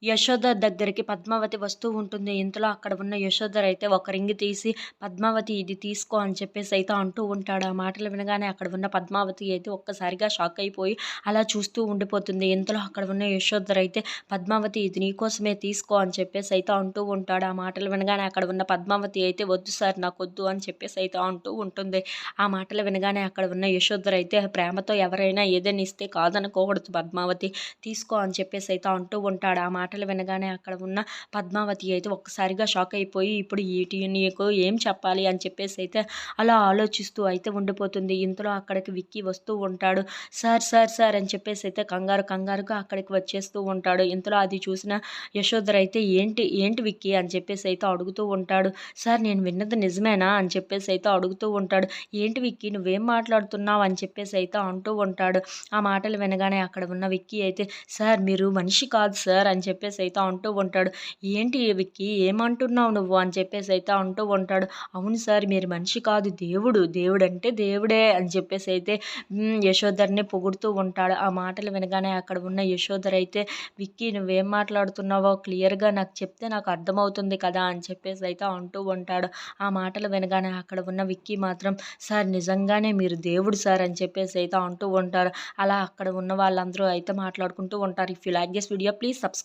యశోద దగ్గరికి పద్మావతి వస్తూ ఉంటుంది. ఇంతలో అక్కడ ఉన్న యశోధర్ అయితే ఒక రింగ్ తీసి పద్మావతి ఇది తీసుకో అని చెప్పేసి అయితే అంటూ ఉంటాడు. ఆ మాటలు వినగానే అక్కడ ఉన్న పద్మావతి అయితే ఒక్కసారిగా షాక్ అయిపోయి అలా చూస్తూ ఉండిపోతుంది. ఇంతలో అక్కడ ఉన్న యశోధర్ అయితే పద్మావతి ఇది నీకోసమే తీసుకో అని చెప్పేసి అయితే అంటూ ఉంటాడు. ఆ మాటలు వినగానే అక్కడ ఉన్న పద్మావతి అయితే వద్దు సార్ నాకొద్దు అని చెప్పేసి అయితే అంటూ ఉంటుంది. ఆ మాటలు వినగానే అక్కడ ఉన్న యశోధర్ అయితే ప్రేమతో ఎవరైనా ఏదైనా ఇస్తే కాదనుకోకూడదు పద్మావతి తీసుకో అని చెప్పేసి అయితే అంటూ ఉంటాడు. ఆ మాటలు వినగానే అక్కడ ఉన్న పద్మావతి అయితే ఒక్కసారిగా షాక్ అయిపోయి ఇప్పుడు నీకు ఏం చెప్పాలి అని చెప్పేసి అయితే అలా ఆలోచిస్తూ అయితే ఉండిపోతుంది. ఇంతలో అక్కడికి విక్కీ వస్తూ ఉంటాడు. సార్ సార్ సార్ అని చెప్పేసి అయితే కంగారుగా అక్కడికి వచ్చేస్తూ ఉంటాడు. ఇంతలో అది చూసిన యశోధర్ అయితే ఏంటి ఏంటి విక్కీ అని చెప్పేసి అయితే అడుగుతూ ఉంటాడు. సార్ నేను విన్నది నిజమేనా అని చెప్పేసి అయితే అడుగుతూ ఉంటాడు. ఏంటి విక్కీ నువ్వేం మాట్లాడుతున్నావు అని చెప్పేసి అయితే అంటూ ఉంటాడు. ఆ మాటలు వినగానే అక్కడ ఉన్న విక్కీ అయితే సార్ మీరు మనిషి కాదు సార్ అని చెప్పేసి అయితే అంటూ ఉంటాడు. ఏంటి విక్కీ ఏమంటున్నావు నువ్వు అని చెప్పేసి అయితే అంటూ ఉంటాడు. అవును సార్ మీరు మనిషి కాదు దేవుడంటే దేవుడే అని చెప్పేసి అయితే యశోధర్ని పొగుడుతూ ఉంటాడు. ఆ మాటలు వినగానే అక్కడ ఉన్న యశోధర్ అయితే విక్కీ నువ్వేం మాట్లాడుతున్నావో క్లియర్గా నాకు చెప్తే నాకు అర్థమవుతుంది కదా అని చెప్పేసి అయితే అంటూ ఉంటాడు. ఆ మాటలు వినగానే అక్కడ ఉన్న విక్కీ మాత్రం సార్ నిజంగానే మీరు దేవుడు సార్ అని చెప్పేసి అయితే అంటూ ఉంటారు. అలా అక్కడ ఉన్న వాళ్ళందరూ అయితే మాట్లాడుకుంటూ ఉంటారు. If you like this video please subscribe.